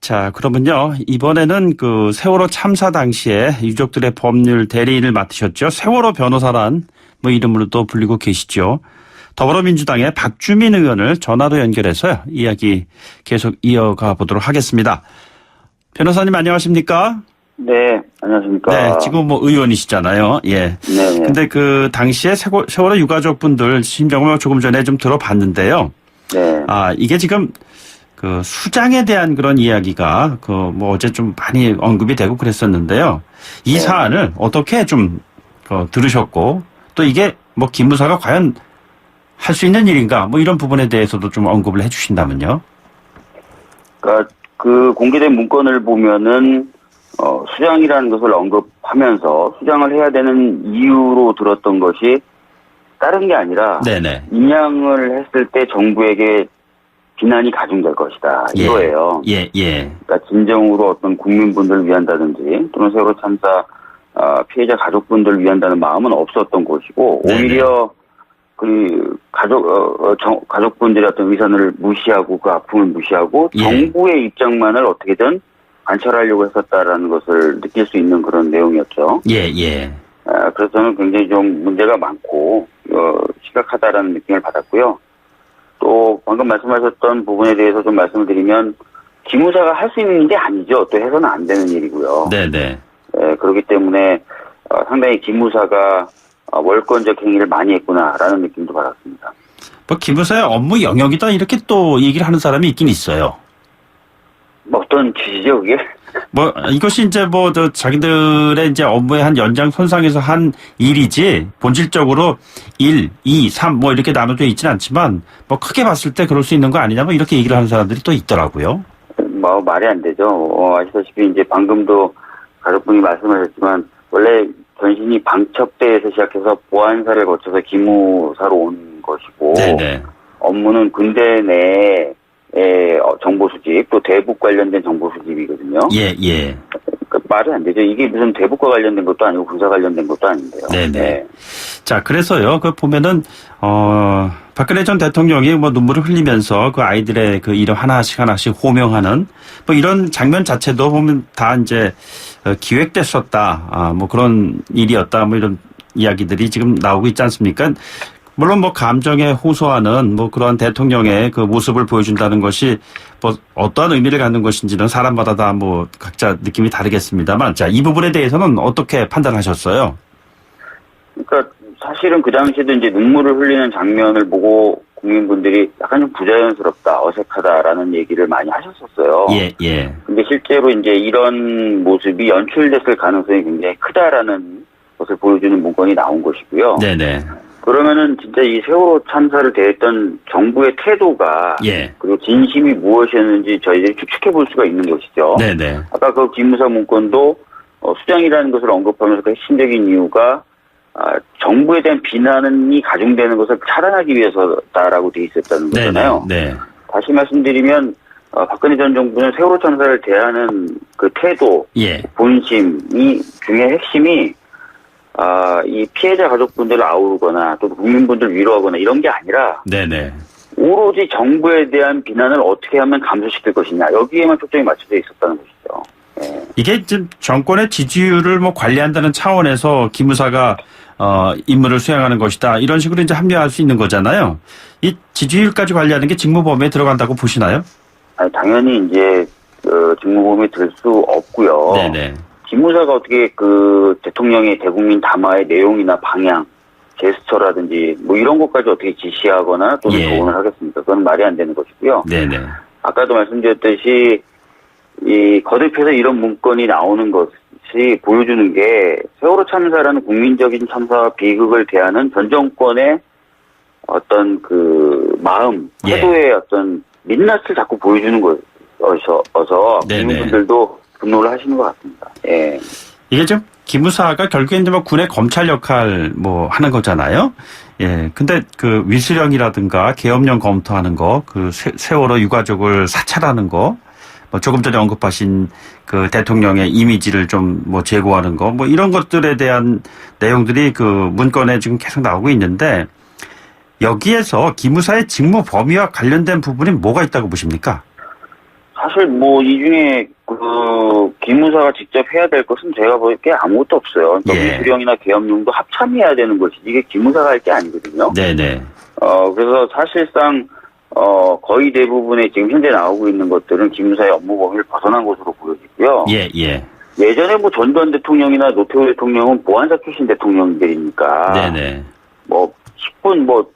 자, 그러면요. 이번에는 그 세월호 참사 당시에 유족들의 법률 대리인을 맡으셨죠. 세월호 변호사란 뭐 이름으로도 불리고 계시죠. 더불어민주당의 박주민 의원을 전화로 연결해서 이야기 계속 이어가 보도록 하겠습니다. 변호사님 안녕하십니까? 네, 안녕하십니까. 네, 지금 뭐 의원이시잖아요. 예. 네. 근데 그 당시에 세월호 유가족분들 심정을 조금 전에 좀 들어봤는데요. 네. 이게 지금 그 수장에 대한 그런 이야기가 그 뭐 어제 좀 많이 언급이 되고 그랬었는데요. 이 사안을 어떻게 좀 들으셨고 또 이게 뭐 기무사가 과연 할 수 있는 일인가 뭐 이런 부분에 대해서도 좀 언급을 해주신다면요. 그러니까 그 공개된 문건을 보면은 수장이라는 것을 언급하면서 수장을 해야 되는 이유로 들었던 것이 다른 게 아니라 네네. 임양을 했을 때 정부에게 비난이 가중될 것이다 이거예요. 예. 그러니까 진정으로 어떤 국민분들을 위한다든지 또는 세월호 참사 피해자 가족분들을 위한다는 마음은 없었던 것이고 네네. 오히려 그 가족분들의 어떤 위선을 무시하고 그 아픔을 무시하고 정부의 입장만을 어떻게든 관철하려고 했었다라는 것을 느낄 수 있는 그런 내용이었죠. 예. 그래서 저는 굉장히 좀 문제가 많고 심각하다라는 느낌을 받았고요. 또 방금 말씀하셨던 부분에 대해서 좀 말씀을 드리면 기무사가 할 수 있는 일이 아니죠. 또 해서는 안 되는 일이고요. 네네. 그렇기 때문에 상당히 기무사가 월권적 행위를 많이 했구나라는 느낌도 받았습니다. 뭐 기무사의 업무 영역이다 이렇게 또 얘기를 하는 사람이 있긴 있어요. 뭐 어떤 취지죠 그게? 뭐 이것이 이제 뭐 자기들의 이제 업무의 한 연장선상에서 한 일이지 본질적으로 1, 2, 3 뭐 이렇게 나눠져 있지는 않지만 뭐 크게 봤을 때 그럴 수 있는 거 아니냐 뭐 이렇게 얘기를 하는 사람들이 또 있더라고요. 뭐 말이 안 되죠. 아시다시피 이제 방금도 가족분이 말씀하셨지만 원래 전신이 방첩대에서 시작해서 보안사를 거쳐서 기무사로 온 것이고 네네. 업무는 군대 내의 정보 수집 또 대북 관련된 정보 수집이거든요. 예. 그러니까 말이 안 되죠. 이게 무슨 대북과 관련된 것도 아니고 군사 관련된 것도 아닌데요. 네네. 네. 자, 그래서요. 그 보면은 박근혜 전 대통령이 뭐 눈물을 흘리면서 그 아이들의 그 이름 하나씩 호명하는 뭐 이런 장면 자체도 보면 다 이제 기획됐었다. 뭐 그런 일이었다. 뭐 이런 이야기들이 지금 나오고 있지 않습니까? 물론 뭐 감정에 호소하는 뭐 그런 대통령의 그 모습을 보여준다는 것이 뭐 어떠한 의미를 갖는 것인지는 사람마다 다 뭐 각자 느낌이 다르겠습니다만 자, 이 부분에 대해서는 어떻게 판단하셨어요? 그러니까 사실은 그 당시에도 이제 눈물을 흘리는 장면을 보고 국민분들이 약간 좀 부자연스럽다, 어색하다라는 얘기를 많이 하셨었어요. 예. 근데 실제로 이제 이런 모습이 연출됐을 가능성이 굉장히 크다라는 것을 보여주는 문건이 나온 것이고요. 네네. 그러면은 진짜 이 세월호 참사를 대했던 정부의 태도가 그리고 진심이 무엇이었는지 저희들이 추측해 볼 수가 있는 것이죠. 네네. 아까 그 기무사 문건도 수장이라는 것을 언급하면서 그 핵심적인 이유가 정부에 대한 비난이 가중되는 것을 차단하기 위해서다라고 돼 있었다는 거잖아요. 네. 다시 말씀드리면 박근혜 전 정부는 세월호 참사를 대하는 그 태도, 본심이 중에 핵심이 이 피해자 가족분들을 아우르거나 또 국민분들을 위로하거나 이런 게 아니라 네네. 오로지 정부에 대한 비난을 어떻게 하면 감소시킬 것이냐 여기에만 초점이 맞춰져 있었다는 것이죠. 이게 지금 정권의 지지율을 뭐 관리한다는 차원에서 기무사가 임무를 수행하는 것이다 이런 식으로 이제 합리화할 수 있는 거잖아요. 이 지지율까지 관리하는 게 직무 범위에 들어간다고 보시나요? 당연히 이제 직무 범위에 들 수 없고요. 네네. 기무사가 어떻게 그 대통령의 대국민 담화의 내용이나 방향, 제스처라든지 뭐 이런 것까지 어떻게 지시하거나 또는 조언을 하겠습니까? 그건 말이 안 되는 것이고요. 네네. 아까도 말씀드렸듯이 이 거듭해서 이런 문건이 나오는 것이 보여주는 게 세월호 참사라는 국민적인 참사와 비극을 대하는 전 정권의 어떤 그 마음, 태도의 어떤 민낯을 자꾸 보여주는 것이어서 국민분들도 분노를 하시는 것 같습니다. 이게 좀 기무사가 결국엔 뭐 군의 검찰 역할 뭐 하는 거잖아요. 근데 그 위수령이라든가 계엄령 검토하는 거, 그 세월호 유가족을 사찰하는 거, 뭐 조금 전에 언급하신 그 대통령의 이미지를 좀 뭐 제고하는 거, 뭐 이런 것들에 대한 내용들이 그 문건에 지금 계속 나오고 있는데 여기에서 기무사의 직무 범위와 관련된 부분이 뭐가 있다고 보십니까? 사실 이 중에 기무사가 직접 해야 될 것은 제가 볼 게 아무것도 없어요. 그러니까 예. 위수령이나 계엄령도 합참해야 되는 것이지 이게 기무사가 할 게 아니거든요. 네네. 그래서 사실상 거의 대부분의 지금 현재 나오고 있는 것들은 기무사의 업무 범위를 벗어난 것으로 보여지고요. 예, 예. 예전에 전두환 대통령이나 노태우 대통령은 보안사 출신 대통령들이니까. 네네. 10분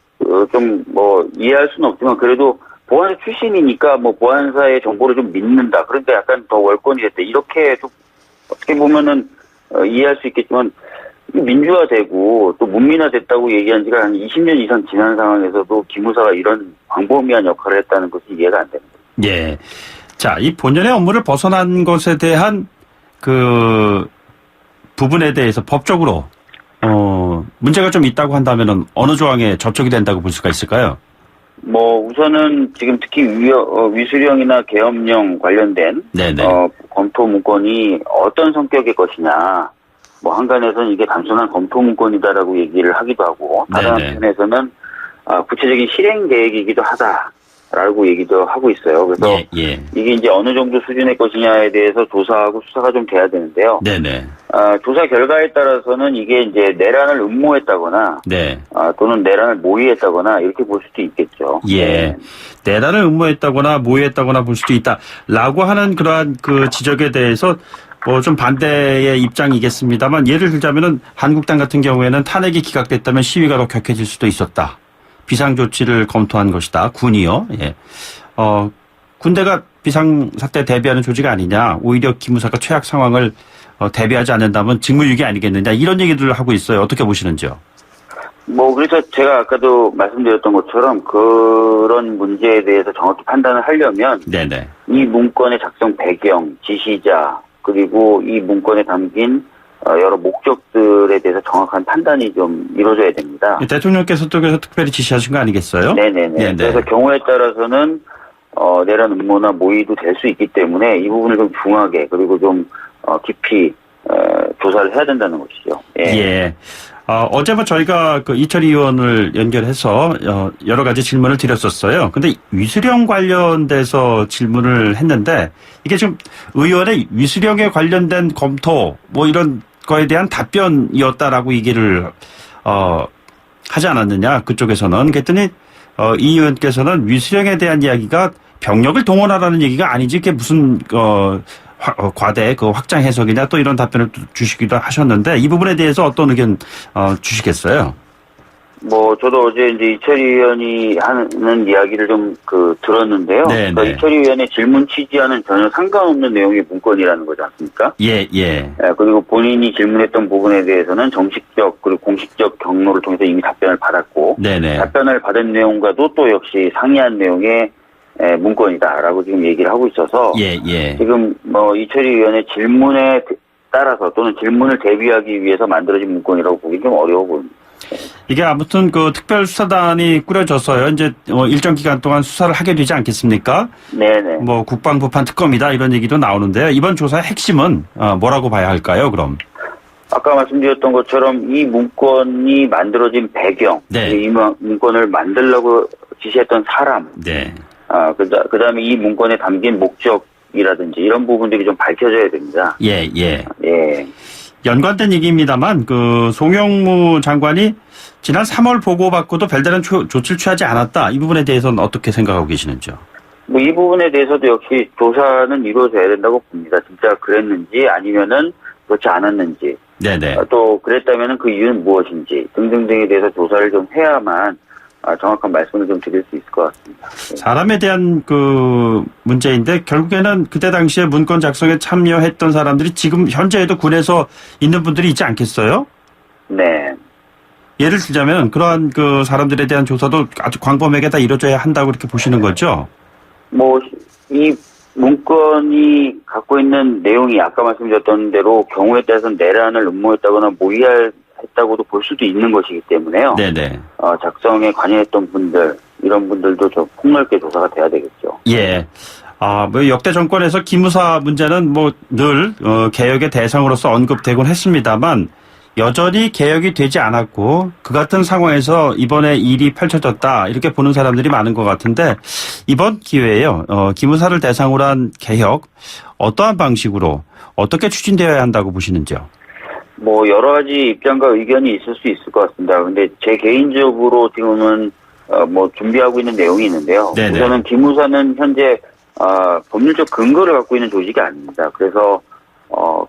이해할 수는 없지만 그래도 보안사 출신이니까 보안사의 정보를 좀 믿는다. 그런데 약간 더 월권이 됐다. 이렇게 좀 어떻게 보면은 이해할 수 있겠지만 민주화되고 또 문민화됐다고 얘기한 지가 한 20년 이상 지난 상황에서도 기무사가 이런 광범위한 역할을 했다는 것이 이해가 안 됩니다. 예. 자, 이 본연의 업무를 벗어난 것에 대한 부분에 대해서 법적으로 문제가 좀 있다고 한다면은 어느 조항에 접촉이 된다고 볼 수가 있을까요? 우선은 지금 특히 위수령이나 계엄령 관련된 네네. 검토 문건이 어떤 성격의 것이냐. 한간에서는 이게 단순한 검토 문건이다라고 얘기를 하기도 하고 다른 네네. 한편에서는 구체적인 실행 계획이기도 하다라고 얘기도 하고 있어요. 그래서 예, 예. 이게 이제 어느 정도 수준의 것이냐에 대해서 조사하고 수사가 좀 돼야 되는데요. 네네. 조사 결과에 따라서는 이게 이제 내란을 음모했다거나 네. 또는 내란을 모의했다거나 이렇게 볼 수도 있겠죠. 예. 네. 내란을 음모했다거나 모의했다거나 볼 수도 있다라고 하는 그러한 지적에 대해서 좀 반대의 입장이겠습니다만 예를 들자면은 한국당 같은 경우에는 탄핵이 기각됐다면 시위가 더 격해질 수도 있었다. 비상조치를 검토한 것이다. 군이요. 예. 군대가 비상사태 대비하는 조직 아니냐. 오히려 기무사가 최악 상황을 대비하지 않는다면 직무유기 아니겠느냐. 이런 얘기들을 하고 있어요. 어떻게 보시는지요? 그래서 제가 아까도 말씀드렸던 것처럼 그런 문제에 대해서 정확히 판단을 하려면 네네. 이 문건의 작성 배경, 지시자, 그리고 이 문건에 담긴 여러 목적들에 대해서 정확한 판단이 좀 이루어져야 됩니다. 대통령께서도 그래서 특별히 지시하신 거 아니겠어요? 네네네. 네네. 그래서 경우에 따라서는 내란 음모나 모의도 될 수 있기 때문에 이 부분을 좀 중하게 그리고 좀 깊이 조사를 해야 된다는 것이죠. 예. 예. 어제 저희가 이철희 의원을 연결해서 여러 가지 질문을 드렸었어요. 근데 위수령 관련돼서 질문을 했는데 이게 좀 의원의 위수령에 관련된 검토 이런 거에 대한 답변이었다라고 얘기를 하지 않았느냐 그쪽에서는. 그랬더니 이 의원께서는 위수령에 대한 이야기가 병력을 동원하라는 얘기가 아니지 그게 무슨 과대 확장 해석이냐 또 이런 답변을 주시기도 하셨는데 이 부분에 대해서 어떤 의견 주시겠어요? 저도 어제 이제 이철희 의원이 하는 이야기를 좀 들었는데요. 네, 그러니까 네. 이철희 의원의 질문 취지와는 전혀 상관없는 내용의 문건이라는 거지 않습니까? 예, 예. 그리고 본인이 질문했던 부분에 대해서는 정식적 그리고 공식적 경로를 통해서 이미 답변을 받았고 네네. 답변을 받은 내용과도 또 역시 상이한 내용의 문건이다라고 지금 얘기를 하고 있어서 예, 예. 지금 이철희 의원의 질문에 따라서 또는 질문을 대비하기 위해서 만들어진 문건이라고 보기 좀 어려워 보입니다. 이게 아무튼 특별수사단이 꾸려져서요. 이제 일정 기간 동안 수사를 하게 되지 않겠습니까? 네네. 국방부판 특검이다 이런 얘기도 나오는데요. 이번 조사의 핵심은 뭐라고 봐야 할까요? 그럼? 아까 말씀드렸던 것처럼 이 문건이 만들어진 배경, 네. 이 문건을 만들려고 지시했던 사람, 네. 그다음에 이 문건에 담긴 목적이라든지 이런 부분들이 좀 밝혀져야 됩니다. 예, 예. 예. 연관된 얘기입니다만 송영무 장관이 지난 3월 보고받고도 별다른 조치를 취하지 않았다. 이 부분에 대해서는 어떻게 생각하고 계시는지요? 이 부분에 대해서도 역시 조사는 이루어져야 된다고 봅니다. 진짜 그랬는지 아니면은 그렇지 않았는지. 네네. 또 그랬다면은 그 이유는 무엇인지 등등등에 대해서 조사를 좀 해야만 정확한 말씀을 좀 드릴 수 있을 것 같습니다. 네. 사람에 대한 문제인데 결국에는 그때 당시에 문건 작성에 참여했던 사람들이 지금 현재에도 군에서 있는 분들이 있지 않겠어요? 네. 예를 들자면 그러한 사람들에 대한 조사도 아주 광범위하게 다 이루어져야 한다고 이렇게 보시는 거죠? 이 문건이 갖고 있는 내용이 아까 말씀드렸던 대로 경우에 따라서는 내란을 음모했다거나 모의했다고도 볼 수도 있는 것이기 때문에요. 네네. 작성에 관여했던 분들, 이런 분들도 좀 폭넓게 조사가 돼야 되겠죠. 예. 역대 정권에서 기무사 문제는 늘 개혁의 대상으로서 언급되곤 했습니다만 여전히 개혁이 되지 않았고 그 같은 상황에서 이번에 일이 펼쳐졌다 이렇게 보는 사람들이 많은 것 같은데 이번 기회에요. 기무사를 대상으로 한 개혁 어떠한 방식으로 어떻게 추진되어야 한다고 보시는지요? 뭐 여러 가지 입장과 의견이 있을 수 있을 것 같습니다. 근데 제 개인적으로 지금은 뭐 준비하고 있는 내용이 있는데요. 네네. 우선은 기무사는 현재 법률적 근거를 갖고 있는 조직이 아닙니다. 그래서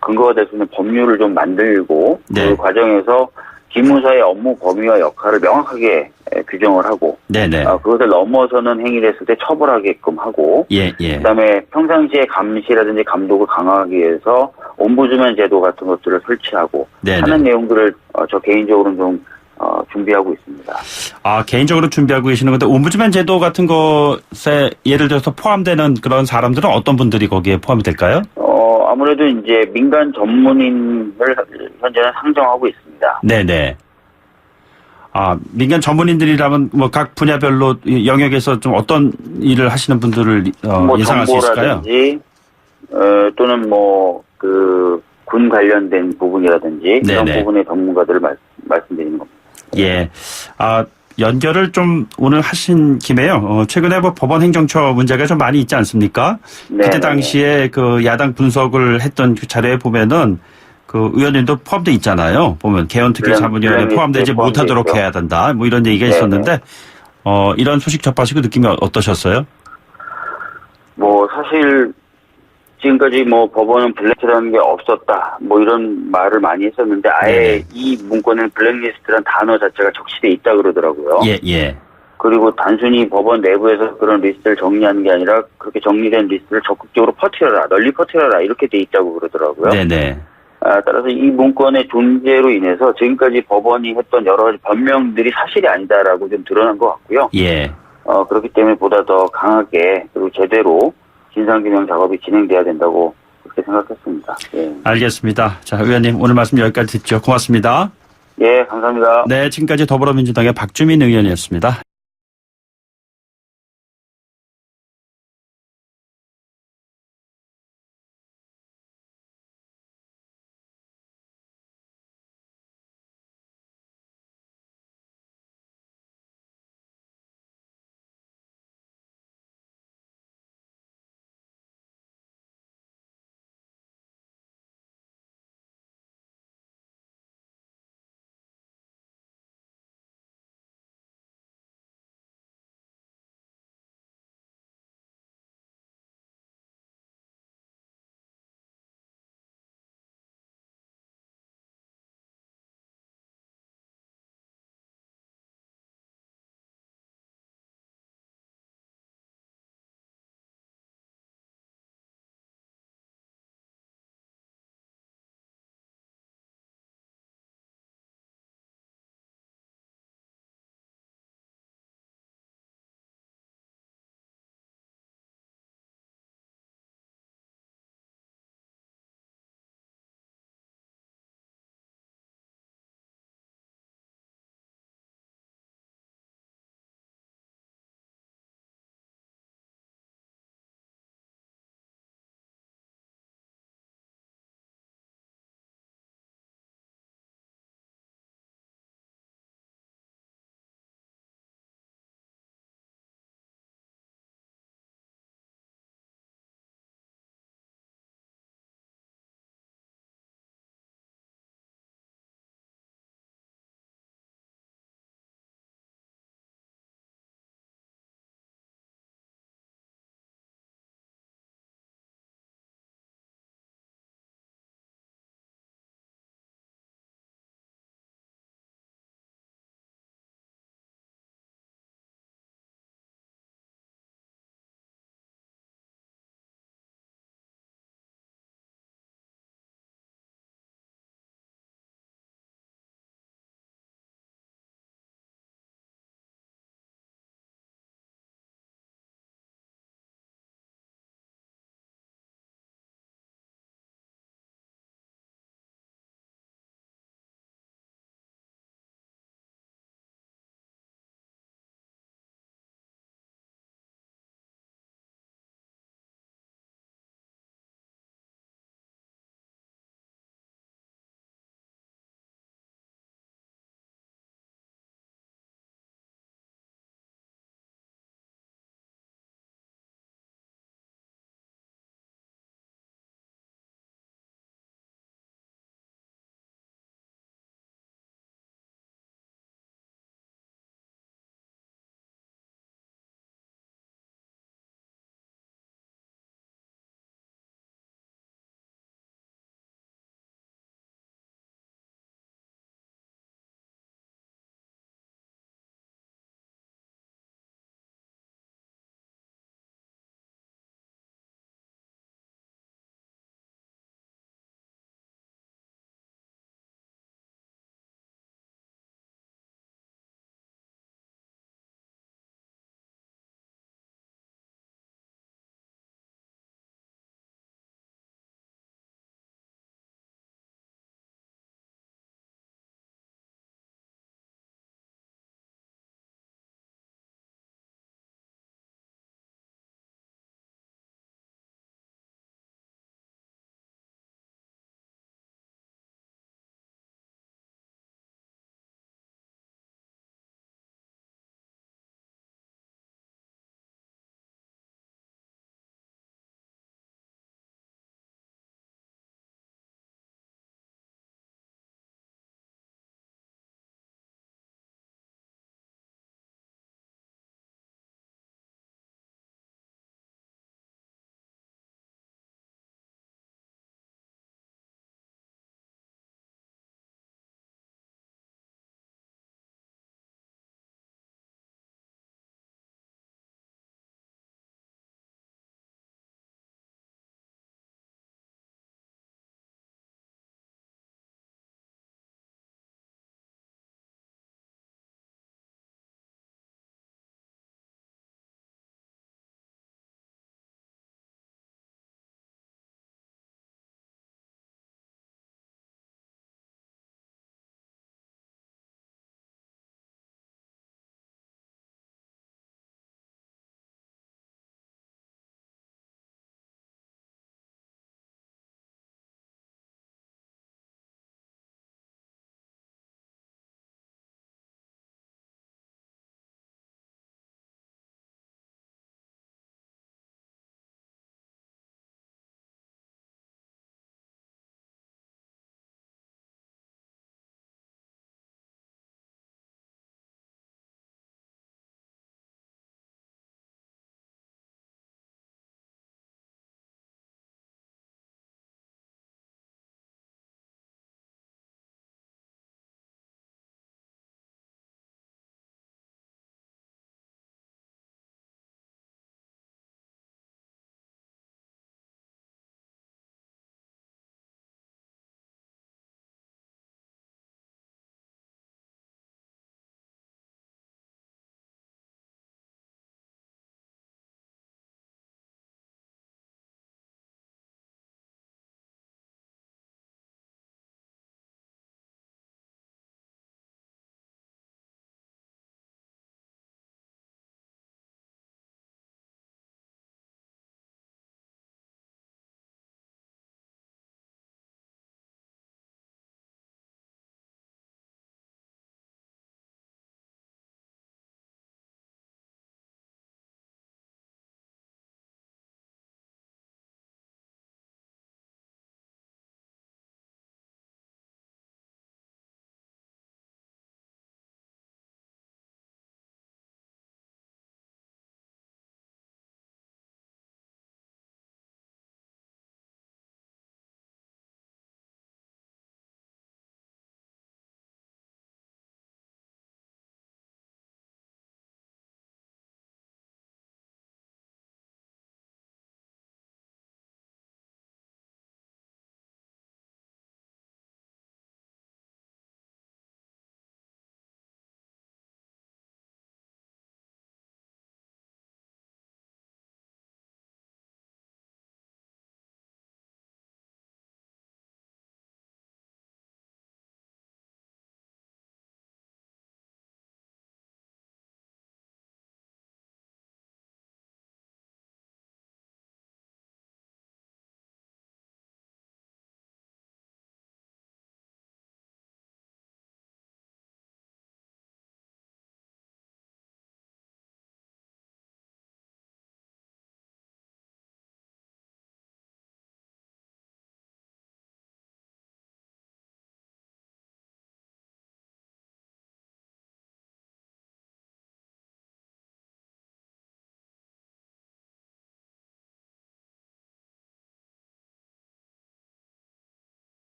근거가 될 수 있는 법률을 좀 만들고 네. 그 과정에서 기무사의 업무 범위와 역할을 명확하게 규정을 하고 네네. 그것을 넘어서는 행위를 했을 때 처벌하게끔 하고 예. 그다음에 평상시에 감시라든지 감독을 강화하기 위해서 옴부즈맨 제도 같은 것들을 설치하고 네네. 하는 내용들을 저 개인적으로는 좀 준비하고 있습니다. 개인적으로 준비하고 계시는 건데 옴부즈맨 제도 같은 것에 예를 들어서 포함되는 그런 사람들은 어떤 분들이 거기에 포함이 될까요? 아무래도 이제 민간 전문인을 현재는 상정하고 있습니다. 네네. 민간 전문인들이라면 뭐 각 분야별로 영역에서 좀 어떤 일을 하시는 분들을 뭐 예상할 수 있을까요? 정보라든지 또는 뭐 그 군 관련된 부분이라든지 이런 네네. 부분의 전문가들을 말씀드리는 겁니다. 예. 연결을 좀 오늘 하신 김에요. 최근에 뭐 법원 행정처 문제가 좀 많이 있지 않습니까? 네, 그때 네. 당시에 그 야당 분석을 했던 그 자료에 보면은 그 의원님도 포함돼 있잖아요. 보면 개헌특위 자문위원회에 포함되지 못하도록 해야 된다. 뭐 이런 얘기가 네네. 있었는데 이런 소식 접하시고 느낌이 어떠셨어요? 뭐 사실 지금까지 뭐 법원은 블랙리스트라는 게 없었다. 뭐 이런 말을 많이 했었는데 아예 네네. 이 문건에는 블랙리스트란 단어 자체가 적시돼 있다 그러더라고요. 예. 그리고 단순히 법원 내부에서 그런 리스트를 정리하는 게 아니라 그렇게 정리된 리스트를 적극적으로 퍼뜨려라, 널리 퍼뜨려라 이렇게 돼 있다고 그러더라고요. 네네. 따라서 이 문건의 존재로 인해서 지금까지 법원이 했던 여러 가지 변명들이 사실이 아니다라고 좀 드러난 것 같고요. 예. 그렇기 때문에 보다 더 강하게 그리고 제대로 진상규명 작업이 진행돼야 된다고 그렇게 생각했습니다. 예. 알겠습니다. 자, 의원님 오늘 말씀 여기까지 듣죠. 고맙습니다. 예, 감사합니다. 네, 지금까지 더불어민주당의 박주민 의원이었습니다.